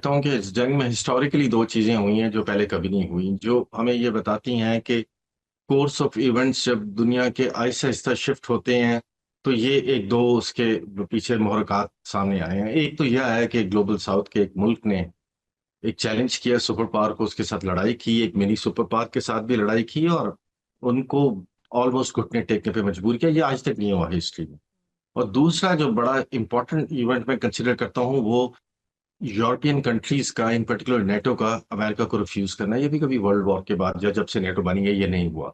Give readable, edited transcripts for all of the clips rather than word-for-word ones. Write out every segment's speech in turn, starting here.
कहता हूँ कि इस जंग में हिस्टोरिकली दो चीजें हुई हैं जो पहले कभी नहीं हुई, जो हमें ये बताती हैं कि कोर्स ऑफ इवेंट्स जब दुनिया के आहिस्ता आहिस्ता शिफ्ट होते हैं तो ये एक दो उसके पीछे मुहरक़ात सामने आए हैं। एक तो यह है कि ग्लोबल साउथ के एक मुल्क ने एक चैलेंज किया सुपर पावर को, उसके साथ लड़ाई की, एक मिनी सुपर पावर के साथ भी लड़ाई की और उनको ऑलमोस्ट घुटने टेकने पे मजबूर किया। ये आज तक नहीं हुआ हिस्ट्री में। और दूसरा जो बड़ा इंपॉर्टेंट इवेंट मैं कंसिडर करता हूँ वो यूरोपियन कंट्रीज का, इन पर्टिकुलर नेटो का अमेरिका को रिफ्यूज करना। ये भी कभी वर्ल्ड वॉर के बाद या जब से नेटो बनी है ये नहीं हुआ।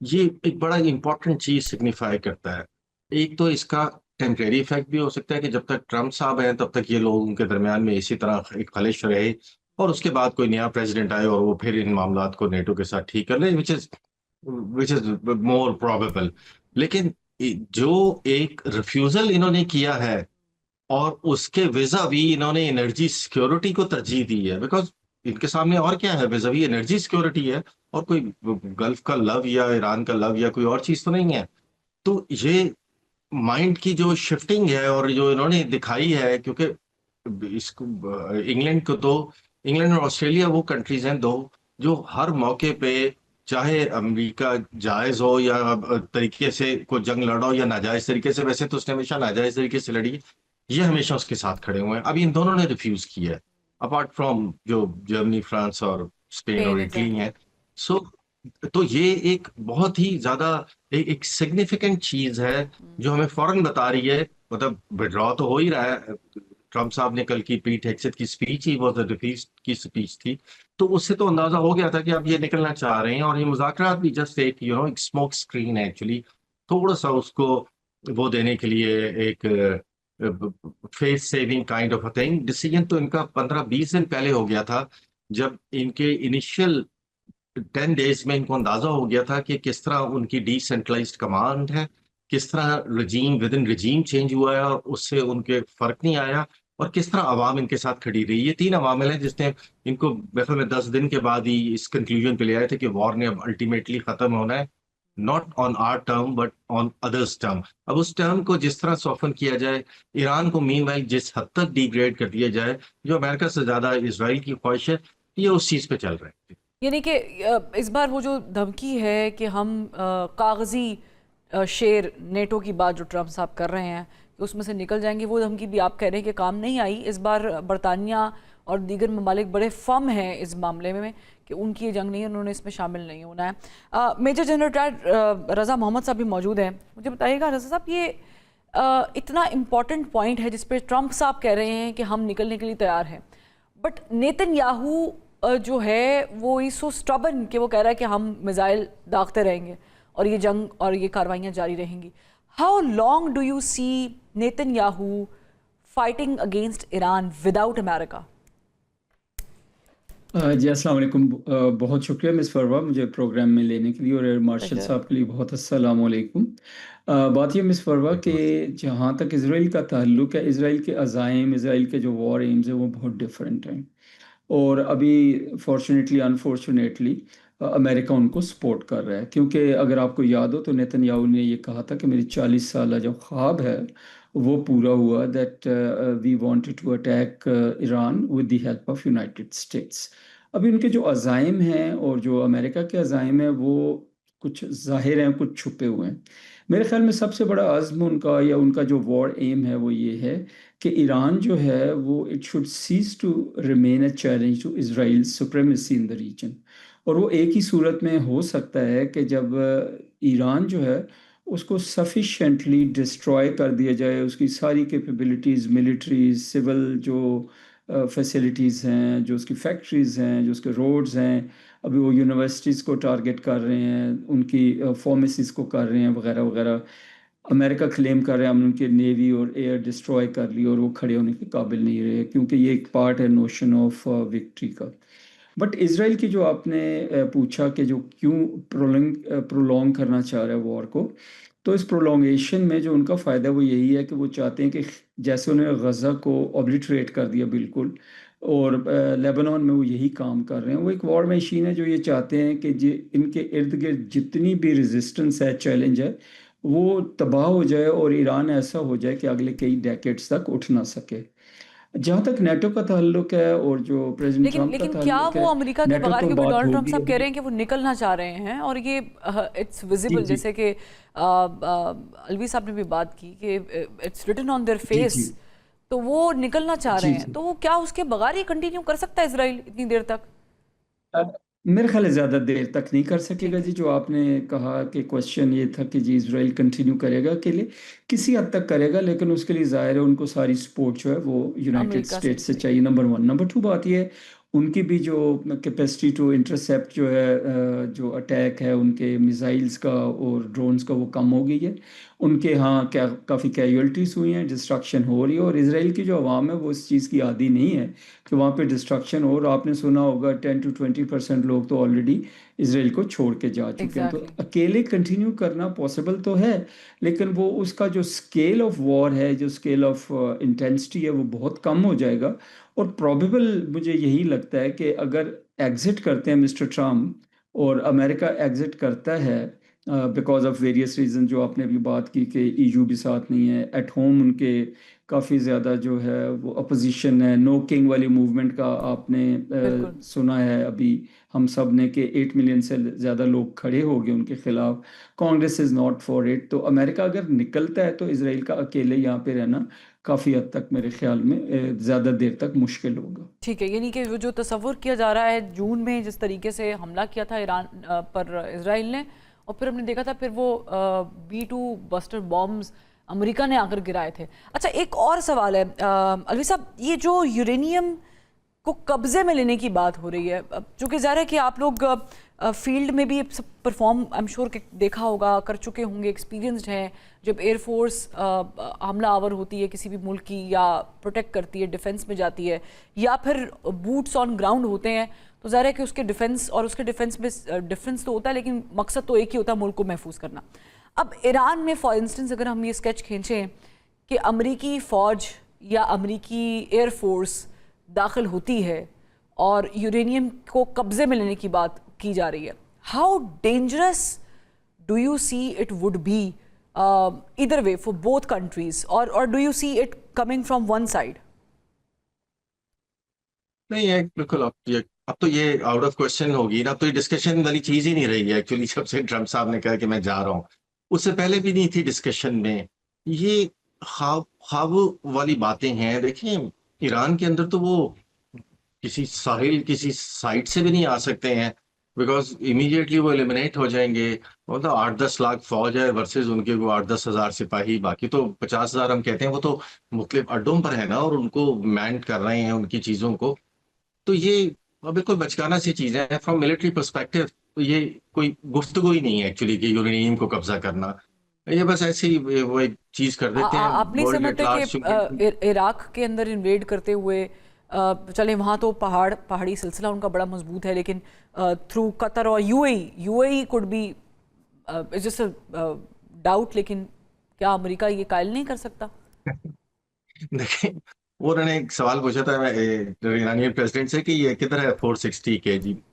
ये एक बड़ा इंपॉर्टेंट चीज सिग्निफाई करता है। एक तो इसका टेम्परेरी इफेक्ट भी हो सकता है कि जब तक ट्रम्प साहब हैं तब तक ये लोगों के दरमियान में इसी तरह एक खलिश रहे और उसके बाद कोई नया प्रेसिडेंट आए और वो फिर इन मामलात को नेटो के साथ ठीक कर ले, विच इज मोर प्रोबेबल। लेकिन जो एक रिफ्यूजल इन्होंने किया है और उसके विजा भी इन्होंने एनर्जी सिक्योरिटी को तरजीह दी है, बिकॉज इनके सामने और क्या है, विजा भी एनर्जी सिक्योरिटी है और कोई गल्फ का लव या ईरान का लव या कोई और चीज तो नहीं है। तो ये माइंड की जो शिफ्टिंग है और जो इन्होंने दिखाई है, क्योंकि इसको इंग्लैंड को तो, इंग्लैंड और ऑस्ट्रेलिया वो कंट्रीज हैं दो जो हर मौके पे, चाहे अमेरिका जायज हो या तरीके से कोई जंग लड़ो या नाजायज तरीके से, वैसे तो उसने हमेशा नाजायज तरीके से लड़ी, ये हमेशा उसके साथ खड़े हुए हैं। अभी इन दोनों ने रिफ्यूज किया है, अपार्ट फ्रॉम जो जर्मनी, फ्रांस और स्पेन पेन और इटली एग्जैक्टली। हैं। सो तो ये एक बहुत ही ज्यादा एक सिग्निफिकेंट चीज है जो हमें फौरन बता रही है। मतलब विड्रॉ तो हो ही रहा है। ट्रम्प साहब ने कल की पीट हेगसेथ की स्पीच ही बहुत डिफीट की स्पीच थी, तो उससे तो अंदाजा हो गया था कि अब ये निकलना चाह रहे हैं और ये मुज़ाकरात भी जस्ट एक एक स्मोक स्क्रीन है एक्चुअली। थोड़ा सा उसको वो देने के लिए एक face saving kind of a thing. Decision तो इनका 15-20 दिन पहले हो गया था, जब इनके इनिशियल 10 डेज में इनको अंदाजा हो गया था कि किस तरह उनकी डिसेंट्रलाइज्ड कमांड है, किस तरह रजीम विद इन रजीम चेंज हुआ है और उससे उनके फर्क नहीं आया, और किस तरह आवाम इनके साथ खड़ी रही। ये तीन अवामिल हैं जिसने इनको मेरे में 10 दिन के बाद ही इस कंक्लूजन पे ले आए थे कि वॉर ने अब अल्टीमेटली खत्म होना है, not on our term but on others term. अब उस टर्म को जिस तरह सॉफन किया जाए, ईरान को मीनवाइल जिस हद तक डिग्रेड कर दिया जाए, जो अमेरिका से ज्यादा इसराइल की ख्वाहिश है, ये उस चीज पे चल रहे हैं। यानी कि इस बार वो जो धमकी है कि हम कागजी शेर नेटो की बात जो ट्रम्प साहब कर रहे हैं कि उसमें से निकल जाएंगे, वो धमकी भी आप कह रहे हैं कि काम नहीं आई। इस बार बरतानिया और दीगर ममालिक बड़े फर्म हैं इस मामले में कि उनकी ये जंग नहीं है, उन्होंने इसमें शामिल नहीं होना है। मेजर जनरल रिटायर्ड रज़ा मोहम्मद साहब भी मौजूद हैं। मुझे बताइएगा रज़ा साहब, ये इतना इम्पॉर्टेंट पॉइंट है जिस पे ट्रम्प साहब कह रहे हैं कि हम निकलने के लिए तैयार हैं, बट नेतन्याहू जो है वो इज सो स्टबन कि वो कह रहा है कि हम मिसाइल दागते रहेंगे और ये जंग और ये कार्रवाइयाँ जारी रहेंगी। How long do you see Netanyahu fighting against Iran without America? जी अस्सलाम वालेकुम। बहुत शुक्रिया मिस फरवा मुझे प्रोग्राम में लेने के लिए, और एयर मार्शल प्लेजर। साहब के लिए बहुत अस्सलाम वालेकुम। बात ये मिस फरवा कि जहाँ तक इसराइल का ताल्लुक है, इसराइल के अज़ाइम, इसराइल के जो वॉर एम्स हैं वो बहुत डिफरेंट हैं। और अभी फॉर्चुनेटली अनफॉर्चुनेटली अमेरिका उनको सपोर्ट कर रहा है, क्योंकि अगर आपको याद हो तो नेतन्याहू ने ये कहा था कि मेरी 40 साल जो ख्वाब है वो पूरा हुआ, that we wanted to attack Iran with the help of United States. अभी उनके जो अज़ाइम हैं और जो अमेरिका के अज़ाइम हैं वो कुछ ज़ाहिर हैं, कुछ छुपे हुए हैं। मेरे ख्याल में सबसे बड़ा अज़्म उनका या उनका जो वॉर एम है वो ये है कि ईरान जो है वो it should cease to remain a challenge to Israel supremacy in the region. और वो एक ही सूरत में हो सकता है कि जब ईरान जो है उसको सफिशेंटली डिस्ट्रॉय कर दिया जाए, उसकी सारी कैपेबिलिटीज़, मिलिट्री, सिविल जो फैसिलिटीज़ हैं, जो उसकी फैक्ट्रीज़ हैं, जो उसके रोड्स हैं, अभी वो यूनिवर्सिटीज़ को टारगेट कर रहे हैं, उनकी फार्मेसीज़ को कर रहे हैं वगैरह वगैरह। अमेरिका क्लेम कर रहे हैं हमने उनके नेवी और एयर डिस्ट्रॉय कर ली और वो खड़े होने के काबिल नहीं रहे, क्योंकि ये एक पार्ट है नोशन ऑफ विक्ट्री का। बट इसराइल की जो आपने पूछा कि जो क्यों प्रोलॉन्ग करना चाह रहा है वॉर को, तो इस प्रोलॉन्गेशन में जो उनका फ़ायदा वो यही है कि वो चाहते हैं कि जैसे उन्होंने गज़ा को ऑब्लिटरेट कर दिया बिल्कुल, और लेबनान में वो यही काम कर रहे हैं। वो एक वॉर मशीन है जो ये चाहते हैं कि इनके इर्द गिर्द जितनी भी रेजिस्टेंस है, चैलेंज है, वो तबाह हो जाए और ईरान ऐसा हो जाए कि अगले कई डेकेड्स तक उठ ना सके। जहाँ तक नेटो का ताल्लुक है और जो प्रेसिडेंट लेकिन ट्रंप का लेकिन क्या ताल्लुक वो है, अमेरिका के नेटो बगैर, तो क्योंकि बात डोनाल्ड ट्रंप होगी साहब कह अभी। रहे हैं कि वो निकलना चाह रहे हैं, और ये इट्स जी विजिबल, जी जैसे कि अलवी साहब ने भी बात की कि इट्स रिटन ऑन देयर जी फेस, जी तो वो निकलना चाह रहे जी हैं, जी। तो वो क्या उसके बगैर ही कंटिन्यू कर सकता है इसराइल इतनी देर तक? अ, मेरे ख्याल है ज़्यादा देर तक नहीं कर सकेगा ठीक जी। है। जो आपने कहा कि क्वेश्चन ये था कि जी इसराइल कंटिन्यू करेगा अकेले, किसी हद तक करेगा, लेकिन उसके लिए ज़ाहिर है उनको सारी सपोर्ट जो है वो यूनाइटेड अमेरिका से भी स्टेट्स से चाहिए। चाहिए, नंबर वन। नंबर टू बात ये है, उनकी भी जो कैपेसिटी टू इंटरसेप्ट जो है, जो अटैक है उनके मिसाइल्स का और ड्रोन्स का, वो कम हो गई है। उनके यहाँ क्या काफ़ी कैजुअलिटीज़ हुई हैं, डिस्ट्रक्शन हो रही है, और इसराइल की जो आवाम है वो इस चीज़ की आदी नहीं है कि वहाँ पे डिस्ट्रक्शन हो। और आपने सुना होगा 10 to 20% लोग तो ऑलरेडी इसराइल को छोड़ के जा चुके हैं। तो एग्जैक्टली। अकेले कंटिन्यू करना पॉसिबल तो है, लेकिन वो उसका जो स्केल ऑफ वॉर है, जो स्केल ऑफ इंटेंसिटी है, वो बहुत कम हो जाएगा। और प्रॉबेबल मुझे यही लगता है कि अगर एग्जिट करते हैं मिस्टर ट्रम्प और अमेरिका एग्जिट करता है, बिकॉज ऑफ वेरियस रीजन जो आपने अभी बात की कि ईयू भी साथ नहीं है, एट होम उनके काफ़ी ज़्यादा जो है वो अपोजिशन है, नो किंग वाली मूवमेंट का आपने बिल्कुल। सुना है अभी हम सब ने कि 8 मिलियन से ज़्यादा लोग खड़े हो गए उनके खिलाफ। Congress is not for it. तो अमेरिका अगर निकलता है तो इसराइल का अकेले यहाँ पे रहना काफ़ी हद तक मेरे ख्याल में ज़्यादा देर तक मुश्किल होगा। ठीक है, यानी कि वो जो तसव्वुर किया जा रहा है, जून में जिस तरीके से हमला किया था ईरान पर इसराइल ने, और फिर हमने देखा था फिर वो B-2 बस्टर बॉम्ब्स अमेरिका ने आकर गिराए थे। अच्छा, एक और सवाल है अलवी साहब, ये जो यूरेनियम को कब्जे में लेने की बात हो रही है, चूँकि ज़ाहिर है कि आप लोग फील्ड में भी सब परफॉर्म, आई एम श्योर कि देखा होगा, कर चुके होंगे, एक्सपीरियंस्ड हैं, जब एयरफोर्स हमला आवर होती है किसी भी मुल्क की, या प्रोटेक्ट करती है, डिफेंस में जाती है, या फिर बूट्स ऑन ग्राउंड होते हैं, तो ज़ाहिर है कि उसके डिफेंस और उसके डिफेंस में डिफरेंस तो होता है, लेकिन मकसद तो एक ही होता है, मुल्क को महफूज करना। अब ईरान में फॉर इंस्टेंस अगर हम ये स्केच खींचें कि अमरीकी फ़ौज या अमरीकी एयरफोर्स दाखिल होती है और यूरेनियम को कब्जे में लेने की बात की जा रही है, how dangerous do you see it would be either way for both countries, or do you see it coming from one side? नहीं है बिल्कुल। अब तो ये आउट ऑफ क्वेश्चन होगी ना, अब तो ये डिस्कशन वाली चीज ही नहीं रही है एक्चुअली। जब से ट्रम्प साहब ने कहा कि मैं जा रहा हूँ, उससे पहले भी नहीं थी डिस्कशन में। ये ख्वाब ख्वाब वाली बातें हैं। देखिए, ईरान के अंदर तो वो किसी साहिल किसी साइड से भी नहीं आ सकते हैं, बिकॉज इमीडिएटली वो एलिमिनेट हो जाएंगे। मतलब 8-10 लाख फौज है वर्सेस उनके को 8-10 हजार सिपाही, बाकी तो 50 हजार हम कहते हैं, वो तो मुख्तलिफ अड्डों पर है ना, और उनको मैन कर रहे हैं उनकी चीजों को। तो ये बिल्कुल बचकाना सी चीज है फ्रॉम मिलिट्री पर्सपेक्टिव। तो ये कोई गुफ्तगू ही नहीं है एक्चुअली कि यूरेनियम को कब्जा करना। ये बस ऐसे ही वो एक चीज कर देते हैं आप नहीं वर्ल्ड एट समझते कि लार्ज, क्योंकि इराक के अंदर इन्वेड करते हुए, चले वहाँ तो पहाड़ी सिलसिला उनका बड़ा मजबूत है, लेकिन थ्रू कतर और UAE could be, it's just doubt, लेकिन क्या अमेरिका ये कायल नहीं कर सकता? देखिए, वो उन्होंने एक सवाल पूछा था ईरानियन प्रेसिडेंट से कि ये किधर है 460 kg।